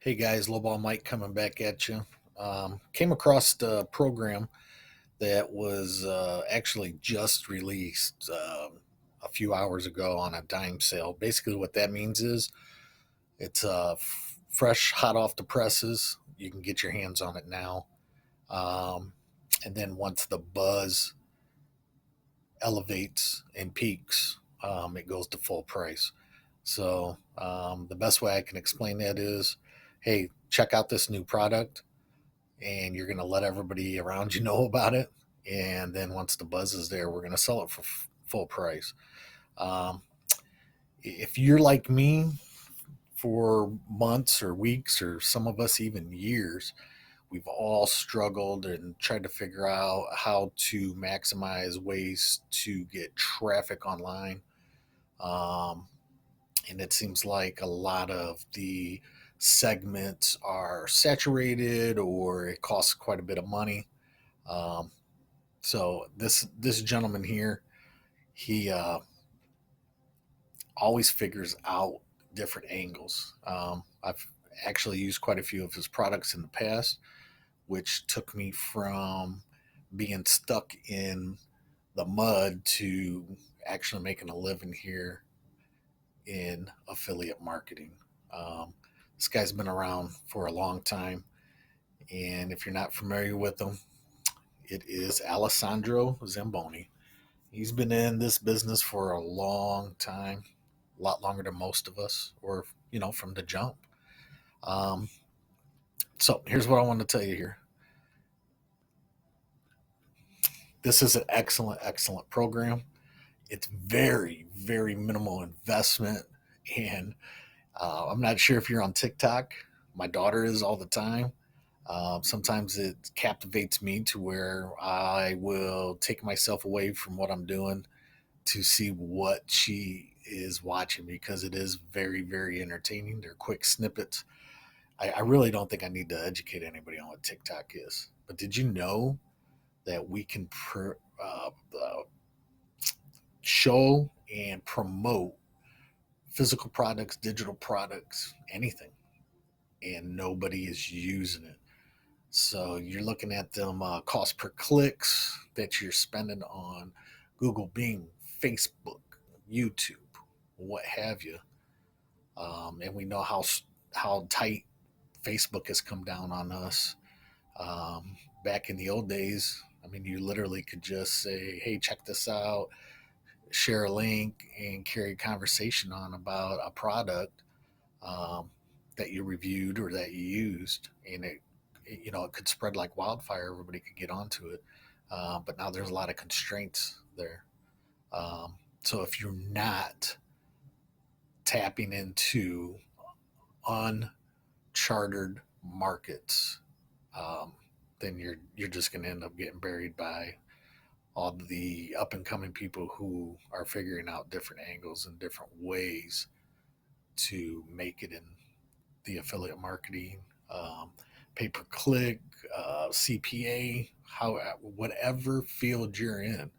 Hey guys, Lowball Mike coming back at you. Came across the program that was actually just released a few hours ago on a dime sale. Basically, what that means is it's fresh, hot off the presses. You can get your hands on it now. Um, and then once the buzz elevates and peaks, it goes to full price. So the best way I can explain that is, hey, check out this new product, and you're going to let everybody around you know about it. And then once the buzz is there, we're going to sell it for full price. Um, if you're like me, for months or weeks, or some of us even years, we've all struggled and tried to figure out how to maximize ways to get traffic online. Um, and it seems like a lot of the segments are saturated or it costs quite a bit of money. Um, so this gentleman here, he always figures out different angles. I've actually used quite a few of his products in the past, which took me from being stuck in the mud to actually making a living here in affiliate marketing. Um, this guy's been around for a long time, and if you're not familiar with him, it is Alessandro Zamboni. He's been in this business for a long time, a lot longer than most of us, or from the jump. Um, so here's what I want to tell you here. This is an excellent, excellent program. It's very, very minimal investment, and I'm not sure if you're on TikTok. My daughter is all the time. Sometimes it captivates me to where I will take myself away from what I'm doing to see what she is watching, because it is very, very entertaining. They're quick snippets. I really don't think I need to educate anybody on what TikTok is. But did you know that we can show and promote physical products, digital products, anything, and nobody is using it? So you're looking at them cost per clicks that you're spending on Google, Bing, Facebook, YouTube, what have you. And we know how tight Facebook has come down on us. Back in the old days, I mean, you literally could just say, "Hey, check this out," share a link, and carry a conversation on about a product um, that you reviewed or that you used, and it could spread like wildfire. Everybody could get onto it, but now there's a lot of constraints there. So if you're not tapping into uncharted markets, um, then you're just going to end up getting buried by all the up and coming people who are figuring out different angles and different ways to make it in the affiliate marketing, um, pay per click, CPA, how whatever field you're in.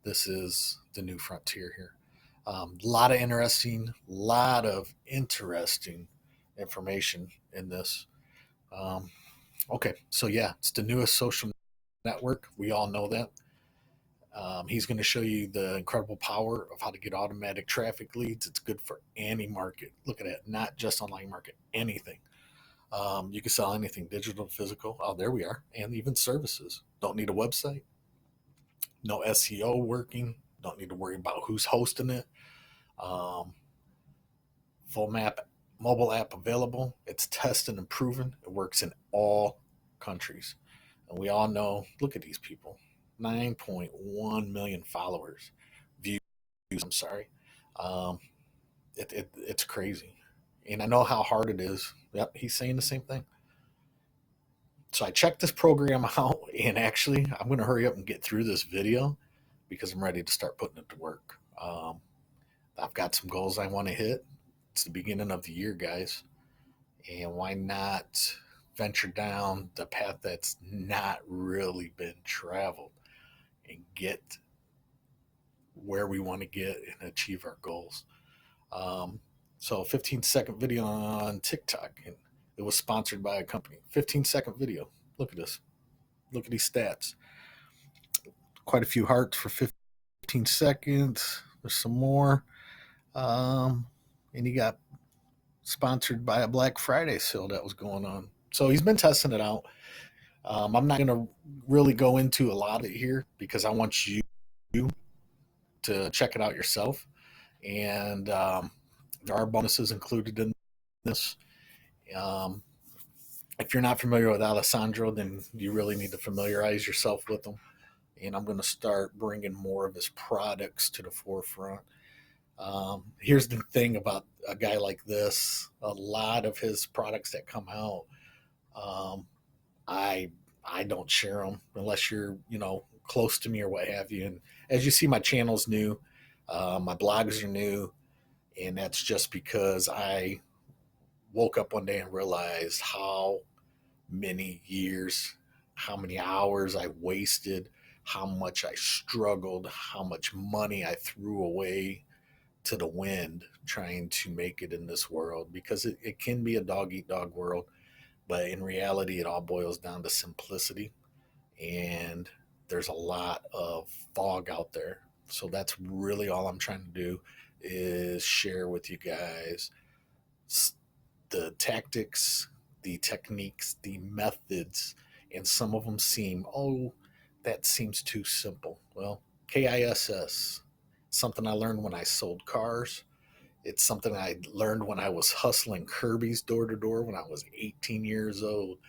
This is the new frontier here. Lot of interesting information in this. Um, okay, so yeah, it's the newest social network. We all know that. He's going to show you the incredible power of how to get automatic traffic leads. It's good for any market. Look at it, not just online market, anything. You can sell anything, digital, physical. Oh, there we are. And even services. Don't need a website. No SEO working. Don't need to worry about who's hosting it. Um, full map mobile app available. It's tested and proven. It works in all countries. And we all know, look at these people, 9.1 million followers, views, I'm sorry. Um, it's crazy. And I know how hard it is. Yep, he's saying the same thing. So I checked this program out, and actually, I'm going to hurry up and get through this video because I'm ready to start putting it to work. I've got some goals I want to hit. It's the beginning of the year, guys. And why not venture down the path that's not really been traveled and get where we want to get and achieve our goals? So 15-second video on TikTok, and It was sponsored by a company. 15-second video. Look at this. Look at these stats. Quite a few hearts for 15 seconds. There's some more. And he got sponsored by a Black Friday sale that was going on. So he's been testing it out. I'm not going to really go into a lot of it here because I want you to check it out yourself. And there are bonuses included in this. Um, if you're not familiar with Alessandro, then you really need to familiarize yourself with him. And I'm going to start bringing more of his products to the forefront. Here's the thing about a guy like this: a lot of his products that come out, um, I I don't share them unless you're close to me or what have you. And as you see, my channel's new, my blogs are new, and that's just because I woke up one day and realized how many years, how many hours I wasted, how much I struggled, how much money I threw away to the wind trying to make it in this world, because it can be a dog eat dog world, but in reality it all boils down to simplicity, and there's a lot of fog out there. So that's really all I'm trying to do, is share with you guys the tactics, the techniques, the methods, and some of them seem, oh, that seems too simple. Well, KISS, something I learned when I sold cars. It's something I learned when I was hustling Kirby's door to door when I was 18 years old,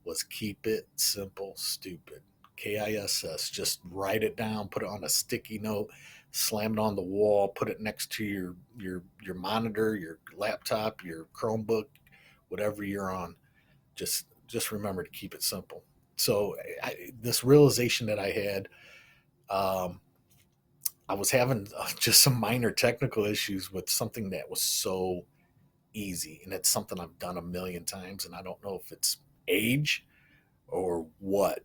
was keep it simple, stupid. KISS, just write it down, put it on a sticky note, slam it on the wall, put it next to your monitor, your laptop, your Chromebook, whatever you're on. Just remember to keep it simple. So this realization that I had, um, I was having just some minor technical issues with something that was so easy, and it's something I've done a million times, and I don't know if it's age or what,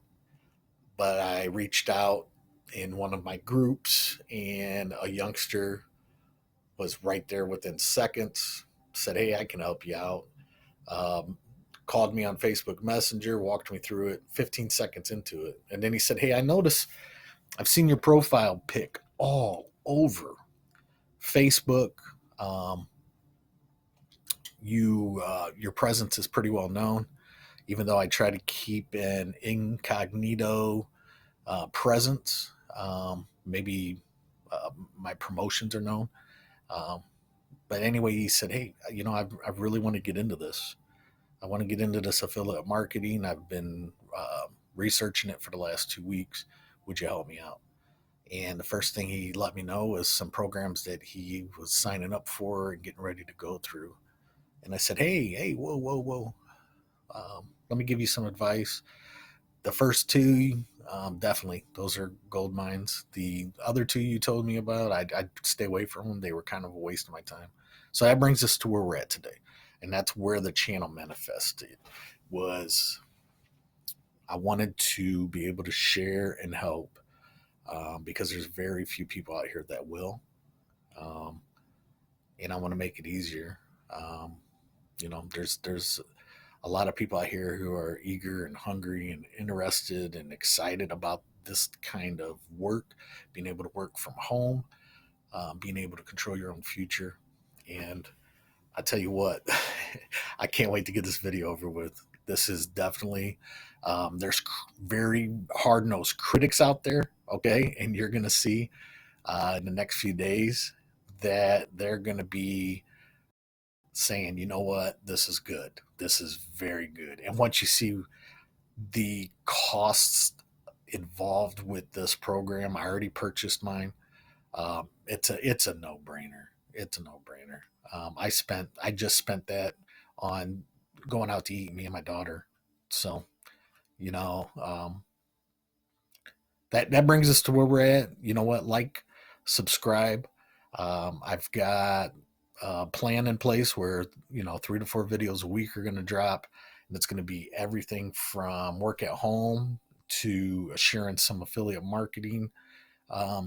but I reached out in one of my groups, and a youngster was right there within seconds, said, "Hey, I can help you out." Um, Called me on Facebook Messenger, walked me through it, 15 seconds into it. And then he said, "Hey, I notice I've seen your profile pic all over Facebook. Um, your presence is pretty well known, even though I try to keep an incognito presence. Maybe my promotions are known." Um, but anyway, he said, "Hey, I really want to get into this. I want to get into this affiliate marketing. I've been researching it for the last 2 weeks. Would you help me out?" And the first thing he let me know was some programs that he was signing up for and getting ready to go through. And I said, "Hey, whoa, whoa, whoa. Let me give you some advice. The first two, definitely, those are gold mines. The other two you told me about, I'd stay away from them. They were kind of a waste of my time." So that brings us to where we're at today. And that's where the channel manifested, was I wanted to be able to share and help, because there's very few people out here that will. Um, and I want to make it easier. Um, there's a lot of people out here who are eager and hungry and interested and excited about this kind of work, being able to work from home, being able to control your own future. And I tell you what, I can't wait to get this video over with. This is definitely, there's very hard nosed critics out there, okay? And you're going to see in the next few days that they're going to be saying, you know what, this is good. This is very good. And once you see the costs involved with this program, I already purchased mine. It's a no brainer. It's a no brainer. I just spent that on going out to eat, me and my daughter. So you know, that brings us to where we're at. You know what? Like, subscribe. I've got a plan in place where 3 to 4 videos a week are going to drop, and it's going to be everything from work at home to sharing some affiliate marketing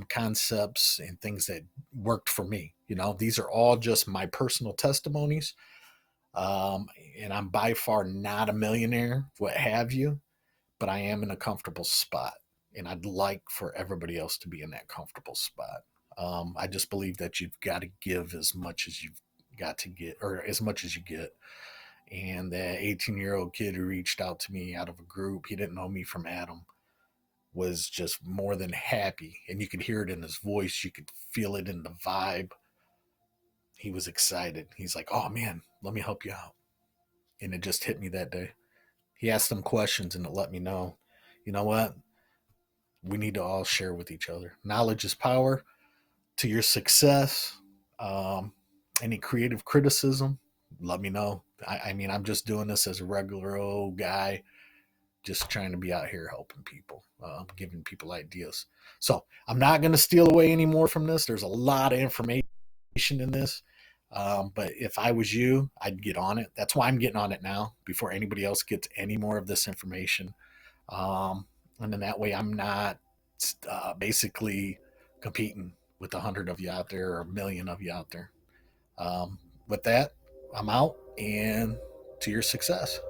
concepts and things that worked for me. These are all just my personal testimonies. Um, and I'm by far not a millionaire, what have you, but I am in a comfortable spot. And I'd like for everybody else to be in that comfortable spot. I just believe that you've got to give as much as you've got to get, or as much as you get. And that 18-year-old kid who reached out to me out of a group, he didn't know me from Adam, was just more than happy. And you could hear it in his voice, you could feel it in the vibe. He was excited. He's like, oh man, let me help you out. And it just hit me that day. He asked them questions and it let me know, you know what? We need to all share with each other. Knowledge is power. To your success, um, any creative criticism, let me know. I mean, I'm just doing this as a regular old guy, just trying to be out here helping people, giving people ideas. So I'm not going to steal away any more from this. There's a lot of information in this. But if I was you, I'd get on it. That's why I'm getting on it now before anybody else gets any more of this information. Um, and then that way I'm not basically competing with 100 of you out there or a million of you out there. With that, I'm out and to your success.